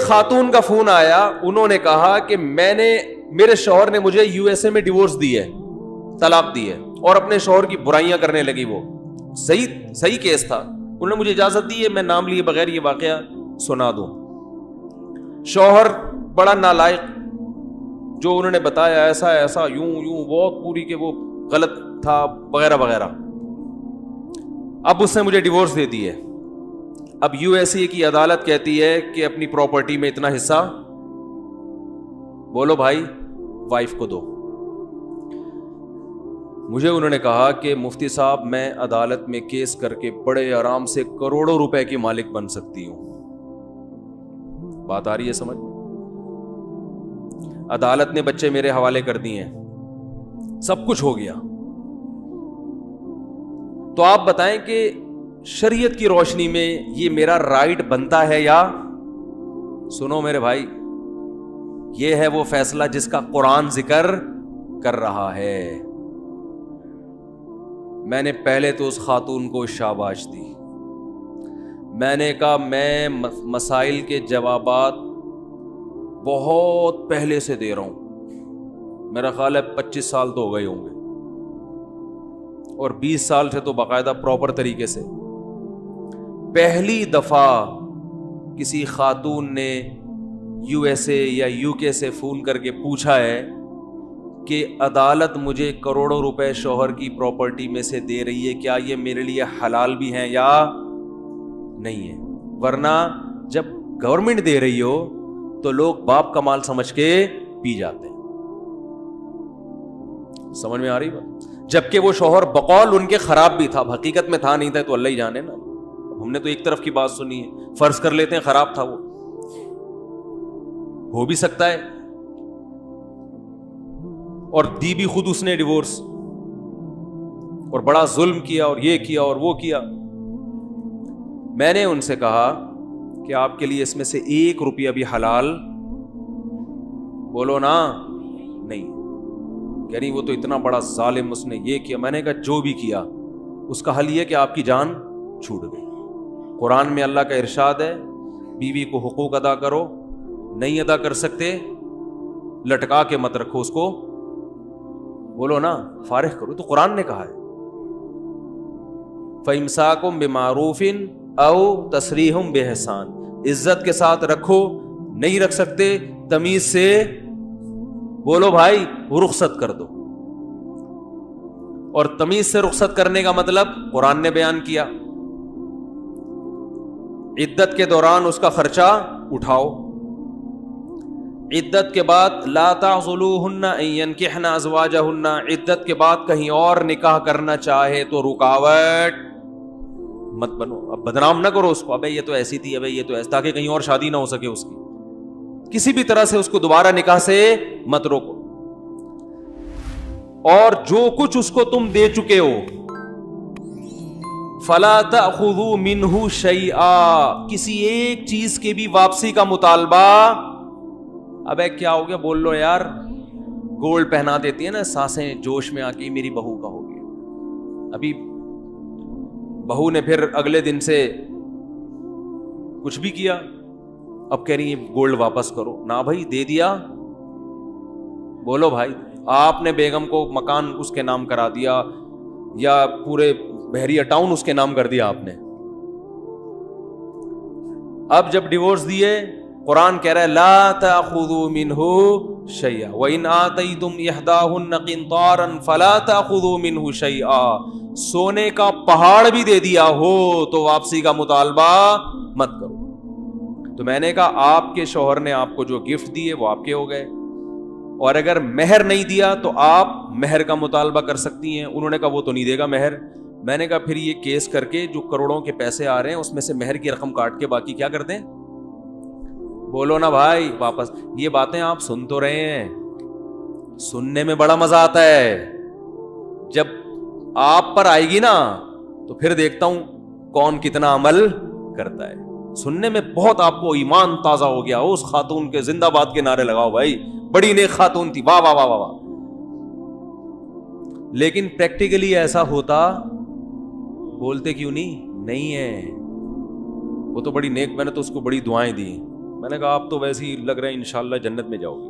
خاتون کا فون آیا, انہوں نے کہا کہ میرے شوہر نے مجھے یو ایس اے میں ڈیورس دی ہے, طلاق دی ہے, اور اپنے شوہر کی برائیاں کرنے لگی. وہ صحیح کیس تھا, انہوں نے مجھے اجازت دی ہے میں نام لیے بغیر یہ واقعہ سنا دوں. شوہر بڑا نالائق, جو انہوں نے بتایا ایسا یوں بہت پوری کہ وہ غلط تھا وغیرہ وغیرہ. اب اس نے مجھے ڈیورس دے دی ہے. اب یو ایس اے کی عدالت کہتی ہے کہ اپنی پراپرٹی میں اتنا حصہ بولو بھائی وائف کو دو. مجھے انہوں نے کہا کہ مفتی صاحب میں عدالت میں کیس کر کے بڑے آرام سے کروڑوں روپے کی مالک بن سکتی ہوں. بات آ رہی ہے سمجھ؟ عدالت نے بچے میرے حوالے کر دیے ہیں, سب کچھ ہو گیا. تو آپ بتائیں کہ شریعت کی روشنی میں یہ میرا رائٹ بنتا ہے یا؟ سنو میرے بھائی, یہ ہے وہ فیصلہ جس کا قرآن ذکر کر رہا ہے. میں نے پہلے تو اس خاتون کو شاباش دی. میں نے کہا میں مسائل کے جوابات بہت پہلے سے دے رہا ہوں, میرا خیال ہے 25 سال تو ہو گئے ہوں گے, اور 20 سال سے تو باقاعدہ پراپر طریقے سے. پہلی دفعہ کسی خاتون نے یو ایس اے یا یو کے سے فون کر کے پوچھا ہے کہ عدالت مجھے کروڑوں روپے شوہر کی پراپرٹی میں سے دے رہی ہے, کیا یہ میرے لیے حلال بھی ہیں یا نہیں ہے؟ ورنہ جب گورنمنٹ دے رہی ہو تو لوگ باپ کا مال سمجھ کے پی جاتے ہیں. سمجھ میں آ رہی بات؟ جبکہ وہ شوہر بقول ان کے خراب بھی تھا, حقیقت میں تھا نہیں تھا تو اللہ ہی جانے نا. ہم نے تو ایک طرف کی بات سنی ہے, فرض کر لیتے ہیں خراب تھا, وہ ہو بھی سکتا ہے, اور دی بھی خود اس نے ڈیورس, اور بڑا ظلم کیا اور یہ کیا اور وہ کیا. میں نے ان سے کہا کہ آپ کے لیے اس میں سے 1 روپیہ بھی حلال بولو نا نہیں. یعنی وہ تو اتنا بڑا ظالم, اس نے یہ کیا. میں نے کہا جو بھی کیا اس کا حل یہ کہ آپ کی جان چھوٹ گئی. قرآن میں اللہ کا ارشاد ہے بیوی کو حقوق ادا کرو, نہیں ادا کر سکتے لٹکا کے مت رکھو اس کو, بولو نا فارغ کرو. تو قرآن نے کہا ہے فَإِمْسَاكُمْ بِمَعْرُوفٍ أَوْ تَسْرِيحٌ بِإِحْسَانٍ, عزت کے ساتھ رکھو, نہیں رکھ سکتے تمیز سے بولو بھائی رخصت کر دو. اور تمیز سے رخصت کرنے کا مطلب قرآن نے بیان کیا, عدت کے دوران اس کا خرچہ اٹھاؤ. عدت کے بعد لا تعضلوہن ان ینکحن ازواجہن, عدت کے بعد کہیں اور نکاح کرنا چاہے تو رکاوٹ مت بنو. اب بدنام نہ کرو اس کو, ابے یہ تو ایسی تھی, ابے یہ تو ایسی, تاکہ کہیں اور شادی نہ ہو سکے اس کی. کسی بھی طرح سے اس کو دوبارہ نکاح سے مت روکو. اور جو کچھ اس کو تم دے چکے ہو فلا تأخذوا منہ شیئا, کسی ایک چیز کی بھی واپسی کا مطالبہ. ابے کیا ہو گیا بول لو یار, گولڈ پہنا دیتی ہے نا ساسیں جوش میں آ کے, میری بہو کا ہو گیا. ابھی بہو نے پھر اگلے دن سے کچھ بھی کیا, اب کہہ رہی ہیں گولڈ واپس کرو. نہ بھائی دے دیا, بولو بھائی آپ نے بیگم کو مکان اس کے نام کرا دیا یا پورے بحریہ ٹاؤن اس کے نام کر دیا آپ نے. اب جب ڈیورس دیے قرآن کہہ رہا ہے لا تأخذوا منہ شیئا وَإِنْ آتَيْتُمْ إِحْدَاهُنَّ قِنْطَارًا فَلَا تَأْخُذُوا مِنْهُ شَيْئًا, سونے کا پہاڑ بھی دے دیا ہو تو واپسی کا مطالبہ مت کرو. تو میں نے کہا آپ کے شوہر نے آپ کو جو گفٹ دیے وہ آپ کے ہو گئے, اور اگر مہر نہیں دیا تو آپ مہر کا مطالبہ کر سکتی ہیں. انہوں نے کہا وہ تو نہیں دے گا مہر. میں نے کہا پھر یہ کیس کر کے جو کروڑوں کے پیسے آ رہے ہیں اس میں سے مہر کی رقم کاٹ کے باقی کیا کر دیں, بولو نا بھائی واپس. یہ باتیں آپ سن تو رہے ہیں, سننے میں بڑا مزہ آتا ہے, جب آپ پر آئے گی نا تو پھر دیکھتا ہوں کون کتنا عمل کرتا ہے. سننے میں بہت آپ کو ایمان تازہ ہو گیا, اس خاتون کے زندہ باد کے نعرے لگاؤ بھائی, بڑی نیک خاتون تھی, واہ واہ واہ واہ. لیکن پریکٹیکلی ایسا ہوتا بولتے کیوں نہیں ہے, وہ تو بڑی نیک, میں نے تو اس کو بڑی دعائیں دی, میں نے کہا آپ تو ویسے ہی لگ رہے ہیں انشاءاللہ جنت میں جاؤ گی.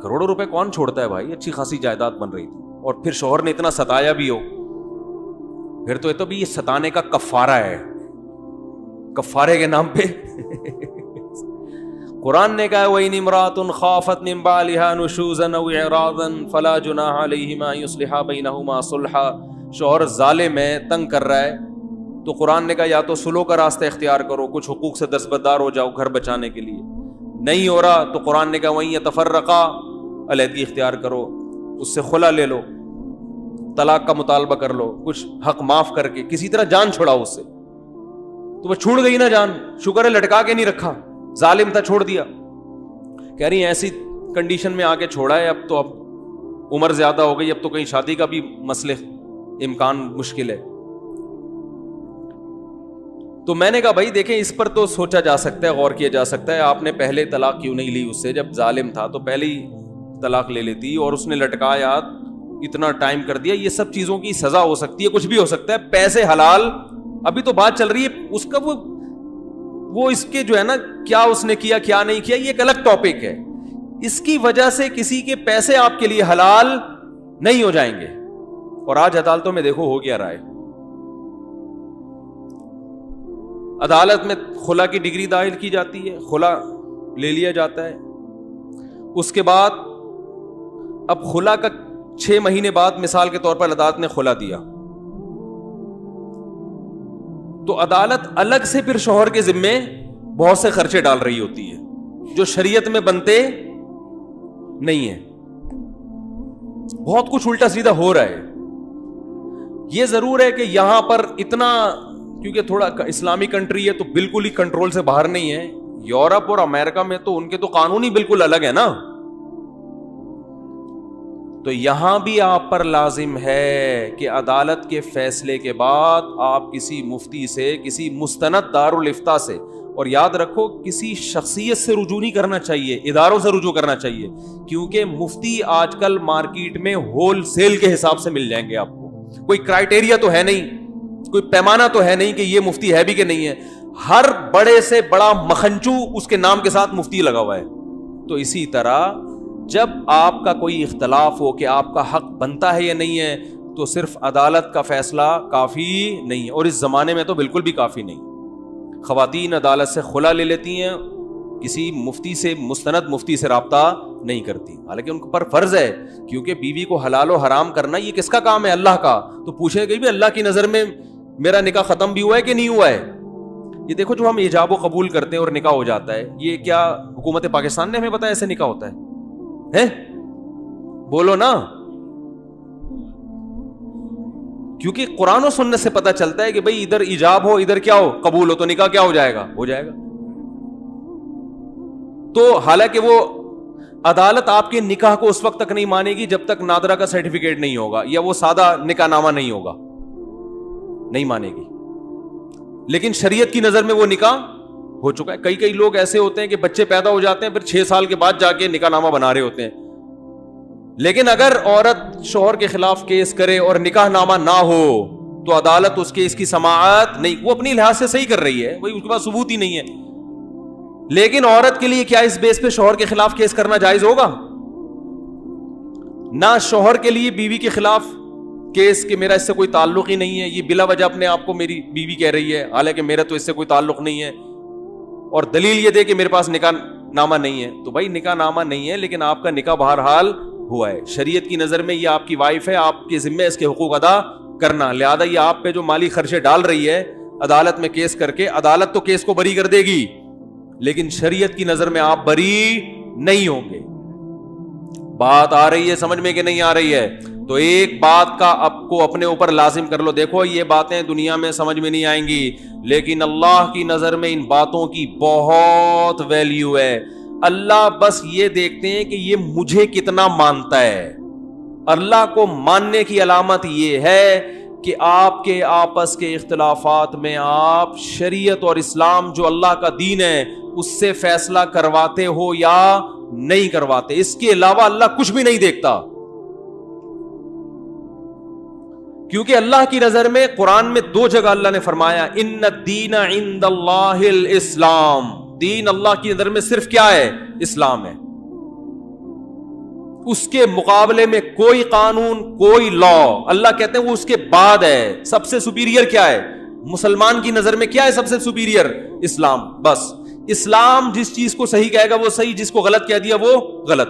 کروڑوں روپے کون چھوڑتا ہے بھائی؟ اچھی خاصی جائیداد بن رہی تھی, اور پھر شوہر نے اتنا ستایا بھی ہو, پھر تو یہ تو بھی یہ ستانے کا کفارہ ہے, کفارے کے نام پہ. قرآن نے کہا وَإِنِ امْرَأَةٌ خَافَتْ مِنْ بَعْلِهَا نُشُوزًا أَوْ إِعْرَاضًا فَلَا جُنَاحَ عَلَيْهِمَا أَن يُصْلِحَا بَيْنَهُمَا صُلْحًا. شوہر ظالم ہے, تنگ کر رہا ہے, تو قرآن نے کہا یا تو سلو کا راستہ اختیار کرو, کچھ حقوق سے دستبردار ہو جاؤ گھر بچانے کے لیے. نہیں ہو رہا تو قرآن نے کہا وَإِن يَتَفَرَّقَا, علیحدگی اختیار کرو, اس سے خلا لے لو, طلاق کا مطالبہ کر لو, کچھ حق معاف کر کے کسی طرح جان چھڑاؤ اس سے. تو وہ چھوڑ گئی نا جان, شکر ہے لٹکا کے نہیں رکھا, ظالم تھا چھوڑ دیا. کہہ رہی ہیں ایسی کنڈیشن میں آ کے چھوڑا ہے, اب عمر زیادہ ہو گئی, اب تو کہیں شادی کا بھی مسئلے امکان مشکل ہے. تو میں نے کہا بھائی دیکھیں اس پر تو سوچا جا سکتا ہے, غور کیا جا سکتا ہے, آپ نے پہلے طلاق کیوں نہیں لی اس سے؟ جب ظالم تھا تو پہلے ہی طلاق لے لیتی, اور اس نے لٹکایا, اتنا ٹائم کر دیا. یہ سب چیزوں کی سزا ہو سکتی ہے, کچھ بھی ہو سکتا ہے. پیسے حلال, ابھی تو بات چل رہی ہے اس کا, وہ اس کے جو ہے نا کیا اس نے کیا کیا نہیں کیا, یہ ایک الگ ٹاپک ہے. اس کی وجہ سے کسی کے پیسے آپ کے لیے حلال نہیں ہو جائیں گے. اور آج عدالتوں میں دیکھو ہو گیا رہا ہے, عدالت میں خلا کی ڈگری دائر کی جاتی ہے, خلا لے لیا جاتا ہے. اس کے بعد اب خلا کا 6 مہینے بعد مثال کے طور پر عدالت نے خلا دیا, تو عدالت الگ سے پھر شوہر کے ذمے بہت سے خرچے ڈال رہی ہوتی ہے جو شریعت میں بنتے نہیں ہیں. بہت کچھ الٹا سیدھا ہو رہا ہے. یہ ضرور ہے کہ یہاں پر اتنا, کیونکہ تھوڑا اسلامی کنٹری ہے تو بالکل ہی کنٹرول سے باہر نہیں ہے. یورپ اور امریکہ میں تو ان کے تو قانون ہی بالکل الگ ہے نا. تو یہاں بھی آپ پر لازم ہے کہ عدالت کے فیصلے کے بعد آپ کسی مفتی سے, کسی مستند دارالافتاء سے, اور یاد رکھو کسی شخصیت سے رجوع نہیں کرنا چاہیے, اداروں سے رجوع کرنا چاہیے, کیونکہ مفتی آج کل مارکیٹ میں ہول سیل کے حساب سے مل جائیں گے آپ کو. کوئی کرائٹیریا تو ہے نہیں, کوئی پیمانہ تو ہے نہیں کہ یہ مفتی ہے بھی کہ نہیں ہے. ہر بڑے سے بڑا مکھنچو اس کے نام کے ساتھ مفتی لگا ہوا ہے. تو اسی طرح جب آپ کا کوئی اختلاف ہو کہ آپ کا حق بنتا ہے یا نہیں ہے, تو صرف عدالت کا فیصلہ کافی نہیں ہے, اور اس زمانے میں تو بالکل بھی کافی نہیں. خواتین عدالت سے خلا لے لیتی ہیں, کسی مفتی سے, مستند مفتی سے رابطہ نہیں کرتی, حالانکہ ان پر فرض ہے, کیونکہ بیوی کو حلال و حرام کرنا یہ کس کا کام ہے؟ اللہ کا. تو پوچھے گئی بھی اللہ کی نظر میں میرا نکاح ختم بھی ہوا ہے کہ نہیں ہوا ہے؟ یہ دیکھو جو ہم ایجاب و قبول کرتے ہیں اور نکاح ہو جاتا ہے, یہ کیا حکومت پاکستان نے ہمیں بتایا ایسے نکاح ہوتا ہے؟ بولو نا. کیونکہ قرآن و سنت سے پتہ چلتا ہے کہ بھئی ادھر ایجاب ہو, ادھر کیا ہو, قبول ہو, تو نکاح کیا ہو جائے گا؟ ہو جائے گا. تو حالانکہ وہ عدالت آپ کے نکاح کو اس وقت تک نہیں مانے گی جب تک نادرہ کا سرٹیفکیٹ نہیں ہوگا یا وہ سادہ نکاح نامہ نہیں ہوگا, نہیں مانے گی. لیکن شریعت کی نظر میں وہ نکاح ہو چکا ہے. کئی لوگ ایسے ہوتے ہیں کہ بچے پیدا ہو جاتے ہیں, پھر 6 سال کے بعد جا کے نکاح نامہ بنا رہے ہوتے ہیں. لیکن اگر عورت شوہر کے خلاف کیس کرے اور نکاح نامہ نہ ہو تو عدالت اس کی سماعت نہیں, وہ اپنی لحاظ سے صحیح کر رہی ہے, وہی اس کے پاس ثبوت ہی نہیں ہے. لیکن عورت کے لیے کیا اس بیس پہ شوہر کے خلاف کیس کرنا جائز ہوگا؟ نہ شوہر کے لیے بیوی کے خلاف کیس کہ میرا اس سے کوئی تعلق ہی نہیں ہے, یہ بلا وجہ اپنے آپ کو میری بیوی کہہ رہی ہے, حالانکہ میرا تو اس سے کوئی تعلق نہیں ہے, اور دلیل یہ دے کہ میرے پاس نکاح نامہ نہیں ہے. تو بھائی نکاح نامہ نہیں ہے لیکن آپ کا نکاح بہرحال ہوا ہے. شریعت کی نظر میں یہ آپ کی وائف ہے, آپ کے ذمہ اس کے حقوق ادا کرنا. لہذا یہ آپ پہ جو مالی خرچے ڈال رہی ہے عدالت میں کیس کر کے, عدالت تو کیس کو بری کر دے گی لیکن شریعت کی نظر میں آپ بری نہیں ہوں گے. بات آ رہی ہے سمجھ میں کہ نہیں آ رہی ہے؟ تو ایک بات کا آپ کو اپنے اوپر لازم کر لو, دیکھو یہ باتیں دنیا میں سمجھ میں نہیں آئیں گی لیکن اللہ کی نظر میں ان باتوں کی بہت ویلیو ہے. اللہ بس یہ دیکھتے ہیں کہ یہ مجھے کتنا مانتا ہے. اللہ کو ماننے کی علامت یہ ہے کہ آپ کے آپس کے اختلافات میں آپ شریعت اور اسلام جو اللہ کا دین ہے اس سے فیصلہ کرواتے ہو یا نہیں کرواتے. اس کے علاوہ اللہ کچھ بھی نہیں دیکھتا, کیونکہ اللہ کی نظر میں قرآن میں 2 جگہ اللہ نے فرمایا ان الدین عند اللہ الاسلام, دین اللہ کی نظر میں صرف کیا ہے؟ اسلام ہے. اس کے مقابلے میں کوئی قانون، کوئی لا، اللہ کہتے ہیں وہ اس کے بعد ہے. سب سے سپیریئر کیا ہے؟ مسلمان کی نظر میں کیا ہے سب سے سپیریئر؟ اسلام. بس اسلام جس چیز کو صحیح کہے گا وہ صحیح، جس کو غلط کہہ دیا وہ غلط.